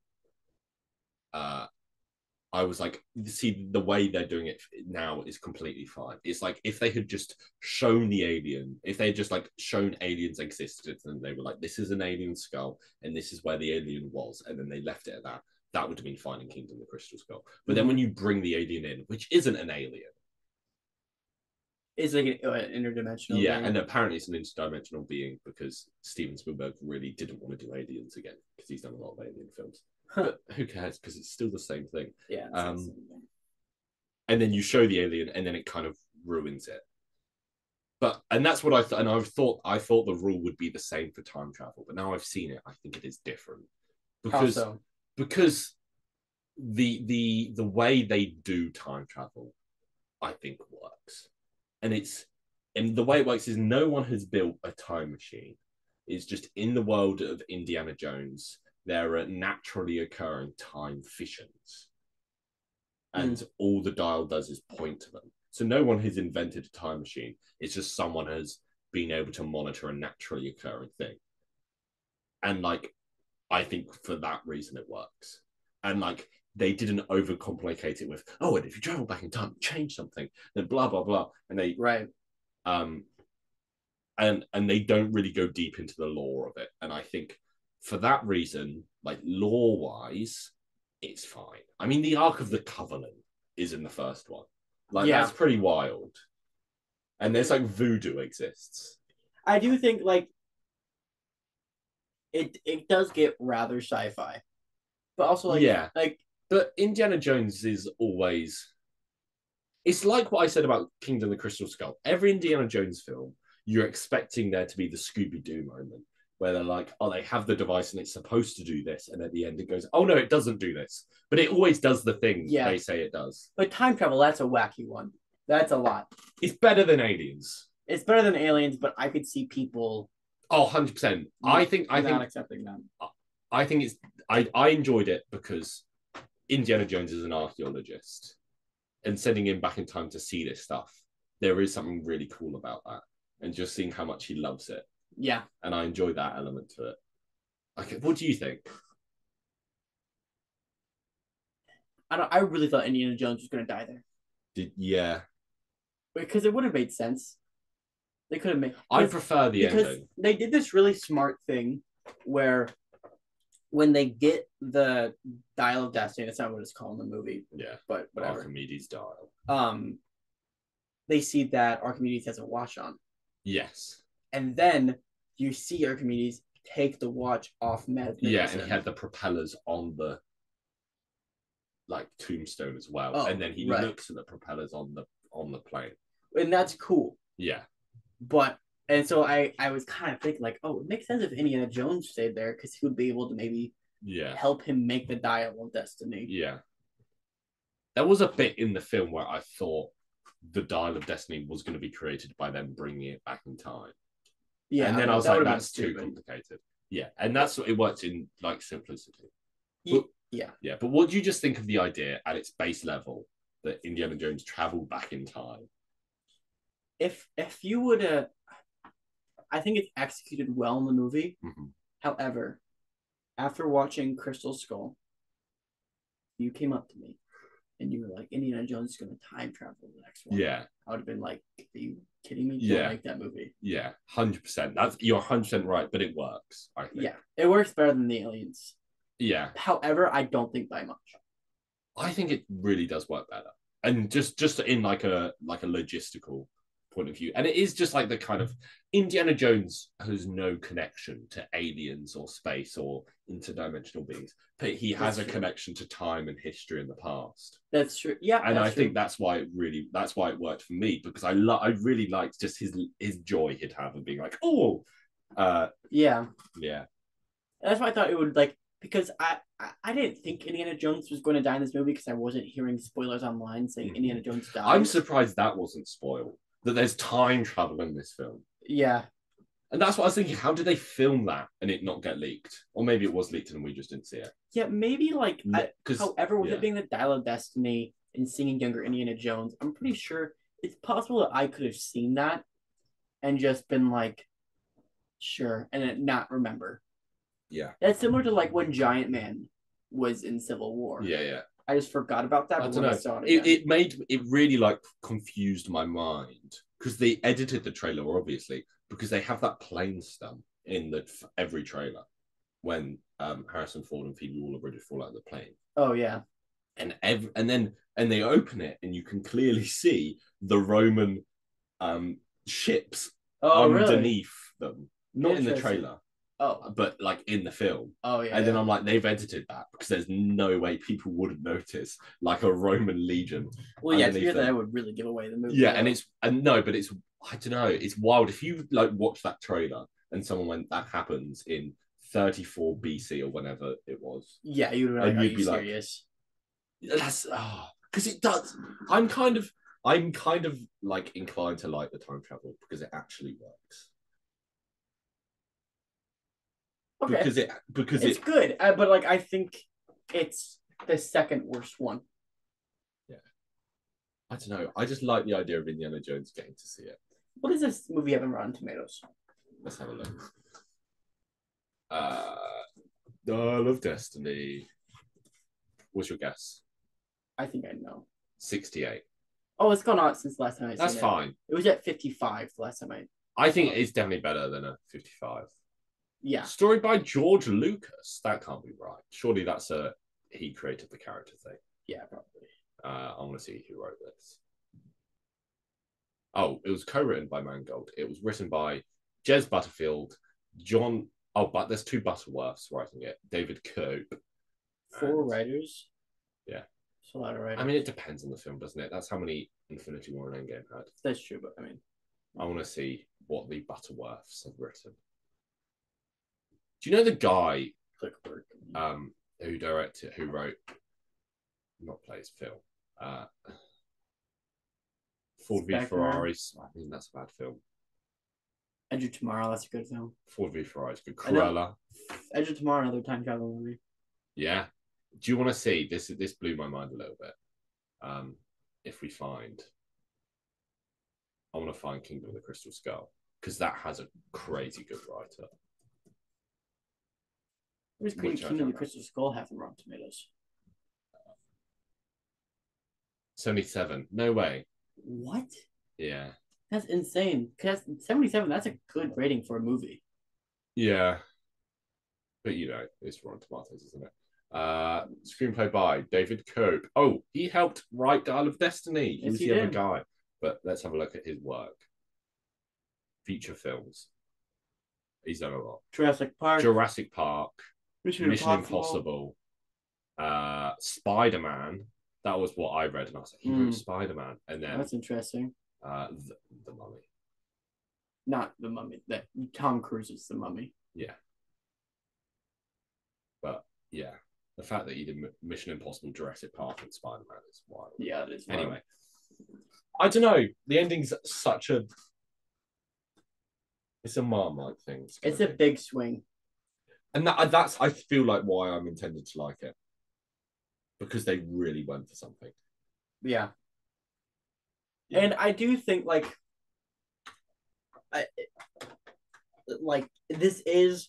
I was like, see, the way they're doing it now is completely fine. It's like if they had just shown the alien, if they had just like shown aliens existed, and they were like, this is an alien skull, and this is where the alien was, and then they left it at that, that would have been fine in Kingdom of the Crystal Skull. But then when you bring the alien in, which isn't an alien, it's like an interdimensional. Yeah, being. And apparently it's an interdimensional being because Steven Spielberg really didn't want to do aliens again because he's done a lot of alien films. But who cares? Because it's still the same thing. Yeah. And then you show the alien, and then it kind of ruins it. And that's what I thought. And I thought the rule would be the same for time travel. But now I've seen it, I think it is different because the way they do time travel, I think works. And the way it works is no one has built a time machine. It's just in the world of Indiana Jones, there are naturally occurring time fissions. And all the dial does is point to them. So no one has invented a time machine. It's just someone has been able to monitor a naturally occurring thing. And like, I think for that reason it works. And like, they didn't overcomplicate it with, oh, and if you travel back in time, change something, then blah, blah, blah. And they, and they don't really go deep into the lore of it. And I think for that reason, like lore-wise, it's fine. I mean, the Ark of the Covenant is in the first one. Like, that's pretty wild. And there's like voodoo exists. I do think like it does get rather sci-fi. But also like but Indiana Jones is always, it's like what I said about Kingdom of the Crystal Skull. Every Indiana Jones film, you're expecting there to be the Scooby-Doo moment where they're like, oh, they have the device and it's supposed to do this. And at the end it goes, oh no, it doesn't do this. But it always does the thing they say it does. But time travel, that's a wacky one. That's a lot. It's better than Aliens. It's better than Aliens, but I could see people... Oh, 100%. I think not accepting that. I think it's... I enjoyed it because Indiana Jones is an archaeologist. And sending him back in time to see this stuff, there is something really cool about that. And just seeing how much he loves it. Yeah. And I enjoy that element to it. Okay, what do you think? I really thought Indiana Jones was going to die there. Yeah. Because it would have made sense. They could have made... I prefer the ending. They did this really smart thing where when they get the Dial of Destiny, that's not what it's called in the movie. Yeah. But whatever. Archimedes' dial. They see that Archimedes has a watch on. Yes. And then you see Archimedes take the watch off Mads Mikkelsen. Yeah, and he had the propellers on the like tombstone as well. Oh, and then he looks at the propellers on the plane. And that's cool. Yeah. And so I was kind of thinking like, oh, it makes sense if Indiana Jones stayed there because he would be able to maybe help him make the Dial of Destiny. Yeah. There was a bit in the film where I thought the Dial of Destiny was going to be created by them bringing it back in time. Yeah, and then I was like, that's too complicated. Yeah, and that's what it works in like simplicity. But, yeah. But what do you just think of the idea at its base level that Indiana Jones traveled back in time? If you would, I think it's executed well in the movie. Mm-hmm. However, after watching Crystal Skull, you came up to me and you were like, Indiana Jones is going to time travel the next one. Yeah. I would have been like, are you kidding me? Don't make that movie. Yeah, 100%. You're 100% right, but it works, I think. Yeah, it works better than the Aliens. Yeah. However, I don't think by much. I think it really does work better. And just in like a logistical point of view. And it is just like the kind of Indiana Jones has no connection to aliens or space or interdimensional beings, but he has a connection to time and history in the past. That's true. Yeah. And I think that's why it worked for me, because I really liked just his joy he'd have of being like, oh, yeah. That's why I thought it would like, because I didn't think Indiana Jones was going to die in this movie because I wasn't hearing spoilers online saying Indiana Jones died. I'm surprised that wasn't spoiled, that there's time travel in this film. Yeah. And that's what I was thinking. How did they film that and it not get leaked? Or maybe it was leaked and we just didn't see it. Yeah, maybe like... however, with it being the Dial of Destiny and seeing younger Indiana Jones, I'm pretty sure it's possible that I could have seen that and just been like, sure, and then not remember. Yeah. That's similar to like when Giant Man was in Civil War. Yeah. I just forgot about that. I But don't when know. I saw it, It really like confused my mind because they edited the trailer obviously because they have that plane stump in every trailer when Harrison Ford and Phoebe Waller-Bridge fall out of the plane. Oh yeah. And they open it and you can clearly see the Roman ships underneath them, not in the trailer. Oh, but like in the film. Oh yeah. And then I'm like, they've edited that because there's no way people wouldn't notice like a Roman legion. Well, yeah, that would really give away the movie. Yeah, but it's I don't know, it's wild. If you like watch that trailer and someone went, that happens in 34 BC or whenever it was. Yeah, you'd be like, are you serious? That's because it does. I'm kind of like inclined to like the time travel because it actually works. Okay. Because it's good, but like I think it's the second worst one. Yeah, I don't know. I just like the idea of Indiana Jones getting to see it. What does this movie have in Rotten Tomatoes? Let's have a look. Dial of Destiny. What's your guess? I think I know. 68. Oh, it's gone out since last time. That's fine. It was at 55 last time I think it's definitely better than a 55. Yeah. Story by George Lucas. That can't be right. Surely that's he created the character thing. Yeah, probably. I want to see who wrote this. Oh, it was co-written by Mangold. It was written by Jez Butterfield, John. Oh, but there's two Butterworths writing it. David Cope. 4 writers. Yeah. It's a lot of writers. I mean, it depends on the film, doesn't it? That's how many Infinity War and Endgame had. That's true, but I mean, I want to see what the Butterworths have written. Do you know the guy who wrote not plays Phil Ford v Ferrari? I mean, that's a bad film. Edge of Tomorrow, that's a good film. Ford v Ferrari is good. Cruella. Edge of Tomorrow, another time travel movie. Yeah. Do you want to see this? This blew my mind a little bit. If we find, I want to find Kingdom of the Crystal Skull because that has a crazy good writer. Where's Kingdom of the Crystal Skull have in Rotten Tomatoes? 77. No way. What? Yeah. That's insane. Because 77, that's a good rating for a movie. Yeah. But it's Rotten Tomatoes, isn't it? Screenplay by David Cope. Oh, he helped write Dial of Destiny. He was the other guy. But let's have a look at his work. Feature films. He's done a lot. Jurassic Park. Mission Impossible. Spider-Man. That was what I read, and I was like, he wrote Spider-Man. And then that's interesting. The Mummy. Not The Mummy. That Tom Cruise is The Mummy. Yeah. But yeah, the fact that he did Mission Impossible, Jurassic Park, and Spider-Man is wild. Yeah, it is wild. Anyway, I don't know. The ending's it's a Marmite thing. It's a big swing. And that's I feel like why I'm intended to like it. Because they really went for something. Yeah. And I do think this is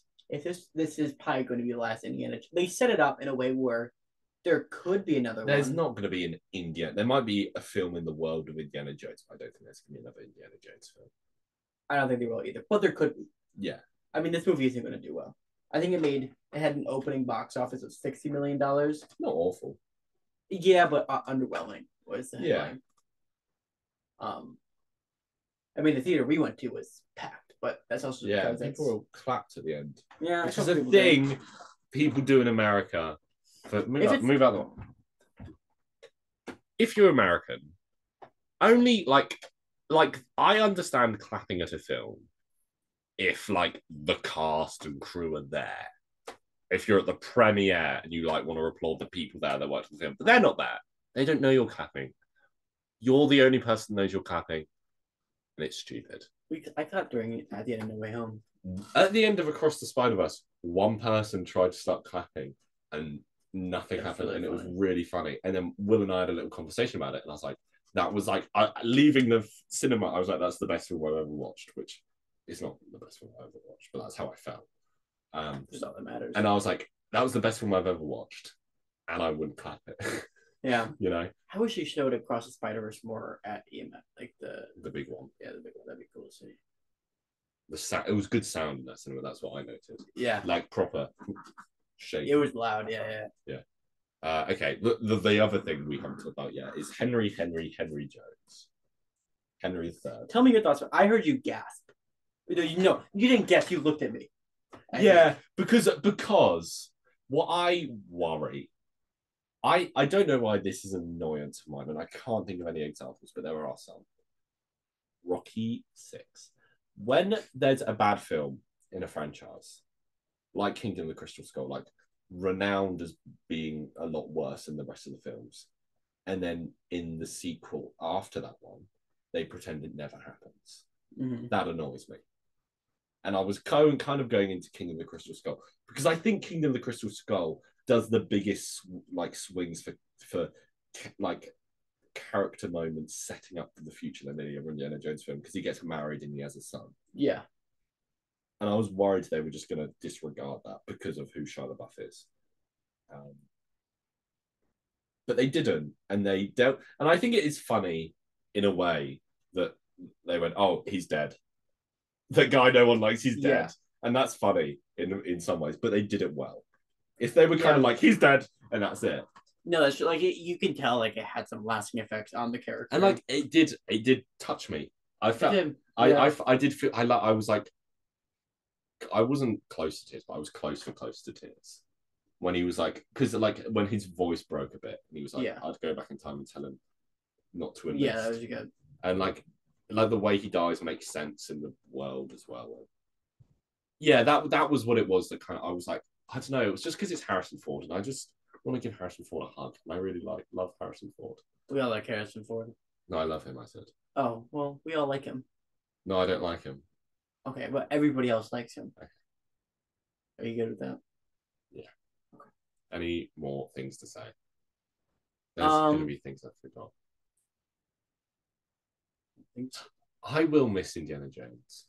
probably going to be the last Indiana. They set it up in a way where there could be another There's not going to be an Indiana. There might be a film in the world of Indiana Jones. I don't think there's going to be another Indiana Jones film. I don't think they will either, but there could be. Yeah. I mean, this movie isn't going to do well. I think it had an opening box office of $60 million. Not awful. Yeah, but underwhelming was the headline. Yeah. I mean, the theater we went to was packed, but that's also because people clapped at the end. Yeah, which is a thing people do in America. But move out the way. If you're American, only like I understand clapping at a film if the cast and crew are there. If you're at the premiere and you want to applaud the people there that worked on the film, but they're not there. They don't know you're clapping. You're the only person that knows you're clapping, and it's stupid. I clapped at the end of No Way Home. At the end of Across the Spider-Verse, one person tried to start clapping, and nothing happened, really, and it was really funny. And then Will and I had a little conversation about it, and I was like, that was leaving the cinema. I was like, that's the best film I've ever watched, which is not the best film I've ever watched, but that's how I felt. It's not that matters. And I was like, that was the best film I've ever watched, and I wouldn't clap it. Yeah. You know? I wish they showed Across the Spider-Verse more at EMF, like the big one. Yeah, the big one. That'd be cool to see. It was good sound in that cinema. That's what I noticed. Yeah. Like proper shape. It was loud. Yeah. Okay. The other thing we haven't talked about yet is Henry Jones. Henry III. Tell me your thoughts. I heard you gasp. No, you didn't gasp. You looked at me. Because what I worry, I don't know why this is an annoyance of mine, and I can't think of any examples, but there are some. Rocky VI. When there's a bad film in a franchise, like Kingdom of the Crystal Skull, like renowned as being a lot worse than the rest of the films, and then in the sequel after that one, they pretend it never happens. Mm-hmm. That annoys me. And I was kind of going into Kingdom of the Crystal Skull because I think Kingdom of the Crystal Skull does the biggest like swings for like character moments setting up for the future than any other Indiana Jones film, because he gets married and he has a son. Yeah. And I was worried they were just going to disregard that because of who Shia LaBeouf is. But they didn't, and they don't. And I think it is funny in a way that they went, "Oh, he's dead." The guy no one likes, he's dead, and that's funny in some ways. But they did it well. If they were kind of like, "He's dead," and that's it. No, that's like you can tell like it had some lasting effects on the character, and like it did touch me. I felt I did feel I was like, I wasn't close to tears, but I was close to tears when he was like, because like when his voice broke a bit and he was like, I'd go back in time and tell him not to enlist. Yeah, that was good. And like the way he dies makes sense in the world as well. Yeah, that was what it was. That kind of, I was like, I don't know, it was just because it's Harrison Ford, and I just want to give Harrison Ford a hug. And I really love Harrison Ford. We all like Harrison Ford. No, I love him. I said. Oh well, we all like him. No, I don't like him. Okay, but everybody else likes him. Okay. Are you good with that? Yeah. Okay. Any more things to say? There's going to be things I forgot. I will miss Indiana Jones.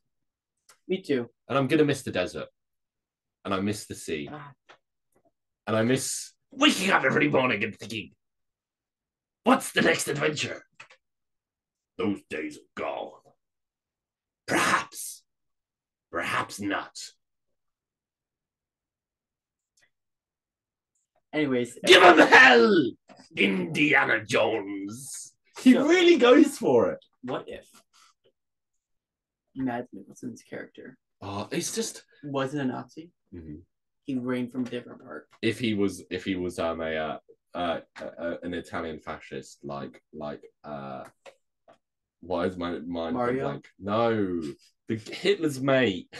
Me too. And I'm going to miss the desert. And I miss the sea. And I miss waking up every morning and thinking, what's the next adventure? Those days are gone. Perhaps not. Anyways, give him hell, Indiana Jones. He really goes for it. What if Mads Mikkelsen's character it's just wasn't a Nazi? Mm-hmm. He reigned from a different part. If he was an Italian fascist, like why is my mind blank? No, Hitler's mate.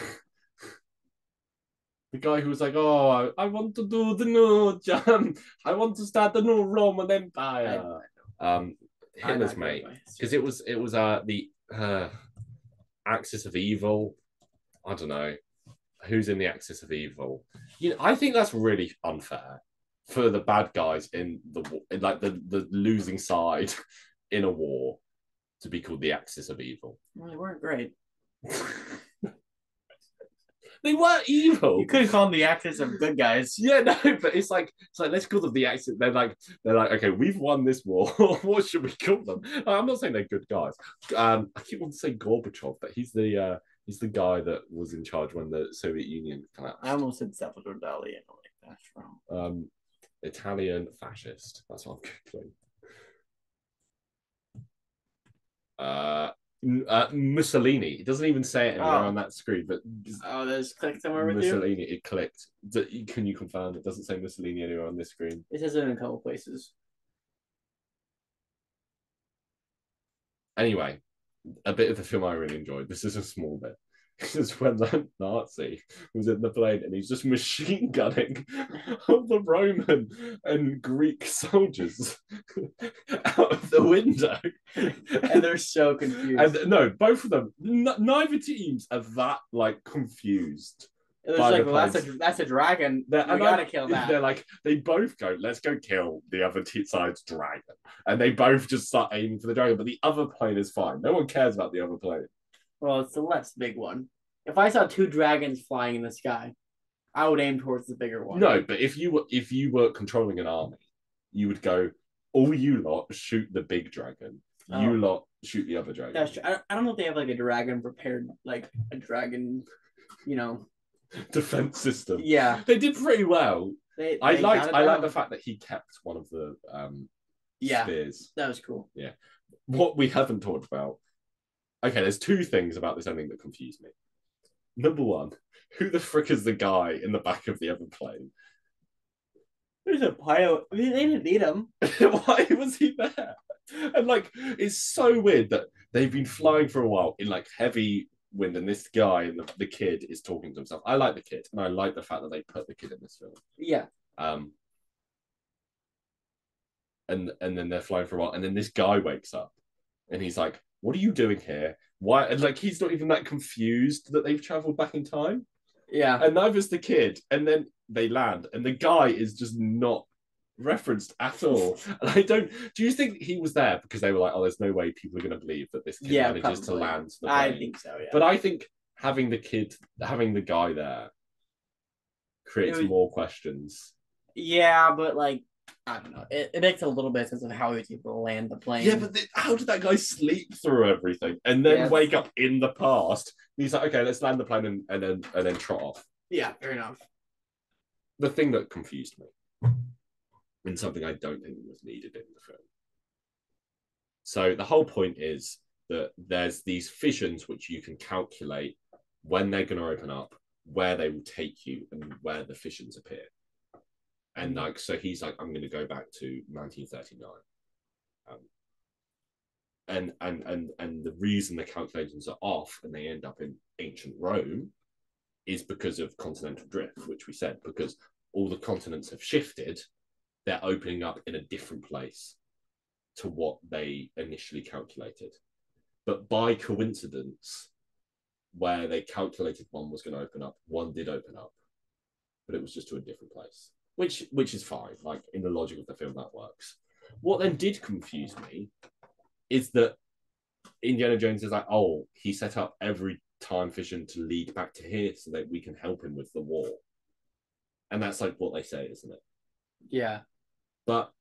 The guy who was like, "Oh, I want to do the new I want to start the new Roman Empire." Hitler's mate, because it was the Axis of Evil. I don't know who's in the Axis of Evil. I think that's really unfair for the bad guys in the losing side in a war to be called the Axis of Evil. Well, they weren't great. They were evil. You could have called them the Axis of good guys. Yeah, no, but it's like let's call them the Axis. They're like, okay, we've won this war. What should we call them? I'm not saying they're good guys. I keep wanting to say Gorbachev, but he's the guy that was in charge when the Soviet Union collapsed. I almost said Salvador Dali. I know, like that's wrong. Italian fascist. That's what I'm googling. Mussolini. It doesn't even say it anywhere on that screen, but there's clicked somewhere with Mussolini. It clicked. Can you confirm it doesn't say Mussolini anywhere on this screen? It says it in a couple places. Anyway, a bit of the film I really enjoyed. This is a small bit. This is when the Nazi was in the plane and he's just machine gunning all the Roman and Greek soldiers out of the window. And they're so confused. And no, both of them, neither teams are that confused. It was like, well, that's a dragon. We gotta kill that. They're like, they both go, let's go kill the other side's dragon. And they both just start aiming for the dragon, but the other plane is fine. No one cares about the other plane. Well, it's the less big one. If I saw two dragons flying in the sky, I would aim towards the bigger one. No, but if you were controlling an army, you would go, all you lot shoot the big dragon. You lot shoot the other dragon. That's true. I don't know if they have like a dragon prepared, like a dragon, defense system. Yeah, they did pretty well. I like the fact that he kept one of the spears. That was cool. Yeah. What we haven't talked about. Okay, there's two things about this ending that confuse me. Number one, who the frick is the guy in the back of the other plane? There's a pilot. I mean, they didn't need him. Why was he there? And like, it's so weird that they've been flying for a while in like heavy wind, and this guy and the kid is talking to himself. I like the kid, and I like the fact that they put the kid in this film. Yeah. And then they're flying for a while, and then this guy wakes up, and he's like, "What are you doing here? Why?" And like, he's not even that confused that they've traveled back in time. Yeah. And neither's the kid. And then they land, and the guy is just not referenced at all. And I don't. Do you think he was there because they were like, "Oh, there's no way people are going to believe that this kid manages to land"? I think so. Yeah. But I think having the guy there creates more questions. Yeah, but like, I don't know. It makes a little bit of sense of how he was able to land the plane. Yeah, but how did that guy sleep through everything and then wake up in the past? He's like, okay, let's land the plane and then trot off. Yeah, fair enough. The thing that confused me, and something I don't think was needed in the film. So the whole point is that there's these fissions which you can calculate when they're going to open up, where they will take you, and where the fissions appear. And like, so he's like, I'm going to go back to 1939. And the reason the calculations are off and they end up in ancient Rome is because of continental drift, which we said, because all the continents have shifted, they're opening up in a different place to what they initially calculated. But by coincidence, where they calculated one was going to open up, one did open up, but it was just to a different place. Which is fine. Like, in the logic of the film, that works. What then did confuse me is that Indiana Jones is like, oh, he set up every time fission to lead back to here so that we can help him with the war. And that's like what they say, isn't it? Yeah. But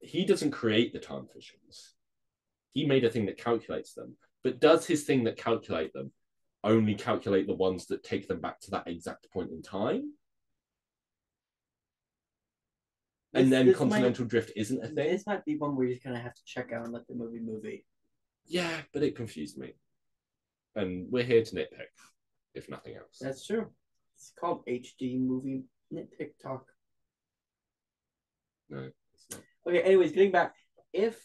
he doesn't create the time fissions. He made a thing that calculates them. But does his thing that calculate them only calculate the ones that take them back to that exact point in time? And then continental drift isn't a thing? This might be one where you're going to have to check out and let the movie. Yeah, but it confused me. And we're here to nitpick, if nothing else. That's true. It's called HD Movie Nitpick Talk. No, it's not. Okay, anyways, getting back. If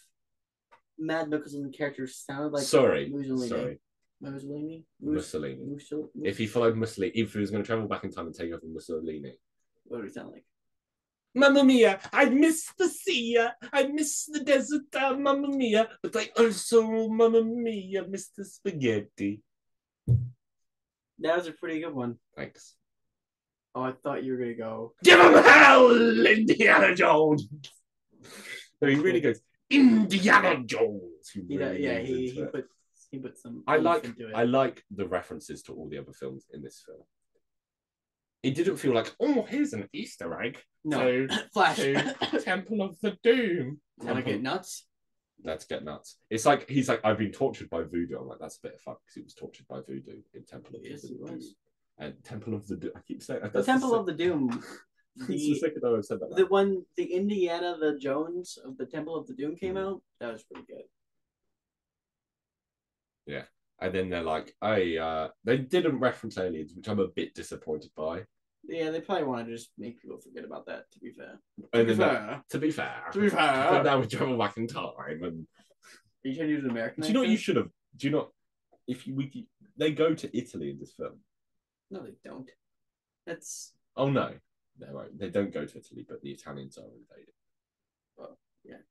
Mads Mikkelsen's character sounded like Mussolini. If he followed Mussolini, if he was going to travel back in time and take over Mussolini. What would he sound like? Mamma mia, I miss the sea, I miss the desert, mamma mia, but I also, mamma mia, miss the spaghetti. That was a pretty good one. Thanks. Oh, I thought you were going to go, give him hell, Indiana Jones! No, he really goes, Indiana Jones! He put some... I like the references to all the other films in this film. It didn't feel like, oh, here's an Easter egg. No, Flash. To Temple of the Doom. Want to get nuts? Let's get nuts. It's like, he's like, I've been tortured by voodoo. I'm like, that's a bit of fun because he was tortured by voodoo in Temple of the Doom. And Temple of the Doom, I keep saying the Temple of the Doom. It's the second time I've said that. The one, the Indiana the Jones of the Temple of the Doom came out, that was pretty good. Yeah. And then they're like, they didn't reference aliens, which I'm a bit disappointed by. Yeah, they probably want to just make people forget about that, to be fair. To be fair. But now we travel back in time. And... Are you trying to use an American accent? Do you know what you should have? Do you not? They go to Italy in this film. No, they don't. That's... Oh, no. They don't go to Italy, but the Italians are invaded. Oh, yeah.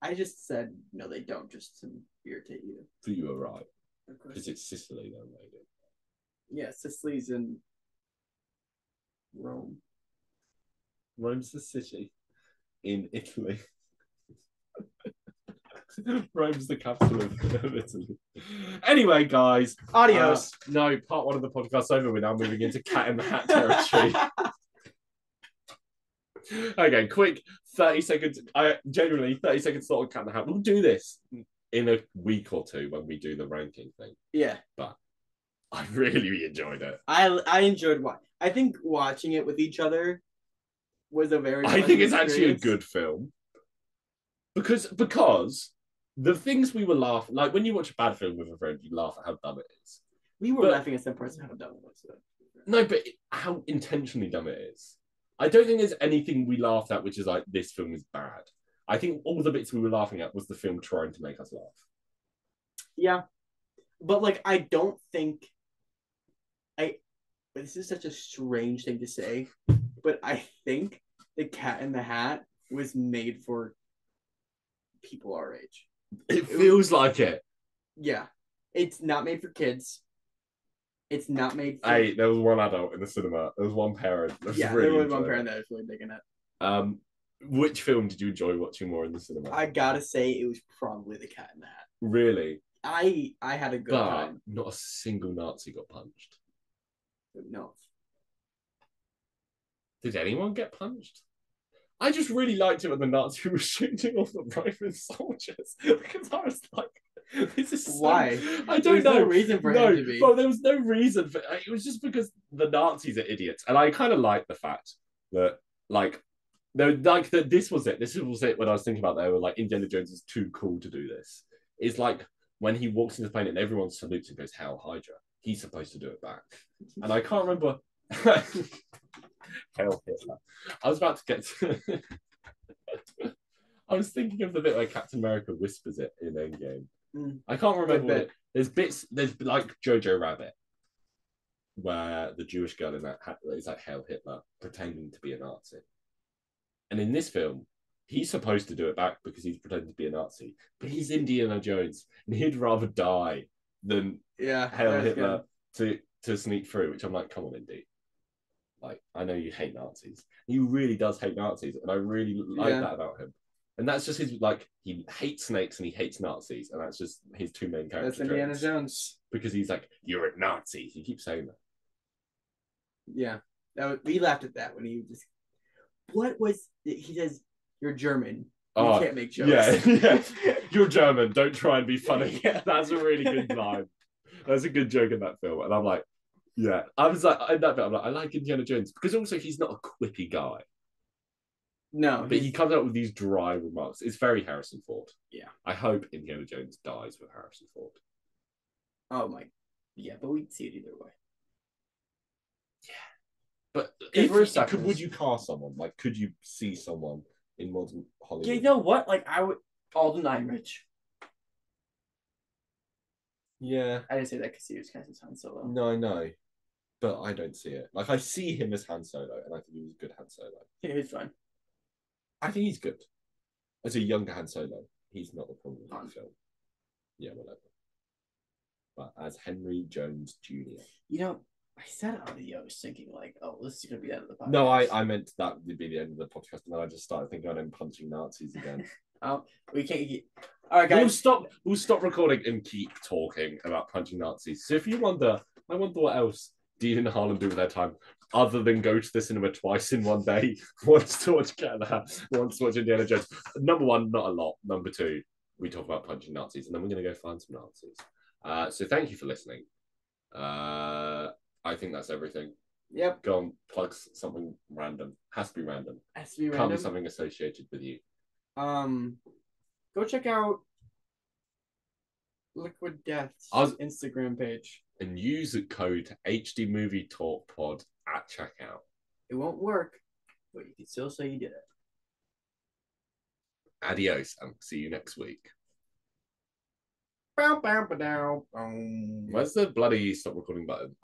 I just said, no, they don't, just to irritate you. But you were right. Because it's Sicily they're invaded. Yeah, Sicily's in Rome. Rome's the city in Italy. Rome's the capital of Italy. Anyway, guys. Adios. No, part one of the podcast's over. We're now moving into Cat in the Hat territory. Okay, quick 30 seconds. I genuinely 30 seconds thought on Cat in the Hat. We'll do this in a week or two when we do the ranking thing. Yeah. But I really enjoyed it. I enjoyed watching. I think watching it with each other was a very. I think it's actually a good film because the things we were laughing, like when you watch a bad film with a friend, you laugh at how dumb it is. We were laughing at some parts of how dumb it was. No, but how intentionally dumb it is. I don't think there's anything we laughed at which is like this film is bad. I think all the bits we were laughing at was the film trying to make us laugh. Yeah, but like I don't think this is such a strange thing to say, but I think The Cat in the Hat was made for people our age. It feels like it. Yeah. It's not made for kids. It's not made for... Hey, there was one adult in the cinema. There was one parent. Yeah, there was one parent that was really digging it. Which film did you enjoy watching more in the cinema? I gotta say it was probably The Cat in the Hat. Really? I had a good time. Not a single Nazi got punched. No. Did anyone get punched? I just really liked it when the Nazi was shooting off the Roman soldiers because I was like, "This is why." I don't know. No reason for him to be. Well, there was no reason for it. Was just because the Nazis are idiots, and I kind of like the fact that this was it. This was it when I was thinking about that. They were like, Indiana Jones is too cool to do this. It's like when he walks into the plane and everyone salutes and goes, "Hail Hydra." He's supposed to do it back, and I can't remember. Hail Hitler. I was about to get to... I was thinking of the bit where Captain America whispers it in Endgame. I can't remember there's like Jojo Rabbit where the Jewish girl in that is like Hail Hitler pretending to be a Nazi. And in this film, he's supposed to do it back because he's pretending to be a Nazi. But he's Indiana Jones and he'd rather die than Hail Hitler to sneak through, which I'm like, come on, Indy. Like, I know you hate Nazis. He really does hate Nazis, and I really like that about him. And that's just his, like, he hates snakes and he hates Nazis, and that's just his two main characters. That's Indiana Jones. Because he's like, you're a Nazi. He keeps saying that. Yeah. We laughed at that when he just... He says, you're German. You can't make jokes. Yeah. You're German. Don't try and be funny. That's a really good line. That's a good joke in that film. And I'm like, yeah, I was like, in that bit, I'm like, I like Indiana Jones because also he's not a quippy guy. No, but he comes out with these dry remarks. It's very Harrison Ford. Yeah, I hope Indiana Jones dies with Harrison Ford. Oh my, yeah, but we'd see it either way. Yeah, but would you cast someone? Like, could you see someone in modern Hollywood? Yeah, you know what? Like, I would Alden Ehrenreich. Yeah, I didn't say that because he was cast as Han Solo. No, I know. But I don't see it. Like, I see him as Han Solo, and I think he was a good Han Solo. Yeah, he's fine. I think he's good. As a younger Han Solo, he's not the problem in the film. Yeah, whatever. But as Henry Jones Jr. You know, I said it already. I was thinking, like, oh, this is going to be the end of the podcast. No, I meant that would be the end of the podcast, and then I just started thinking on him punching Nazis again. We can't keep... All right, guys. We'll stop recording and keep talking about punching Nazis. So if you wonder, I wonder what else Dean and Harlan do with their time other than go to the cinema twice in one day. Once to watch Cat in the Hat, once to watch Indiana Jones. Number one, not a lot. Number two, we talk about punching Nazis, and then we're going to go find some Nazis. So thank you for listening. I think that's everything. Yep. Go on, plug something random. Has to be random. Can't be something associated with you. Go check out Liquid Death's Instagram page. And use the code HD Movie Talk Pod at checkout. It won't work, but you can still say you did it. Adios, and see you next week. Where's the bloody stop recording button?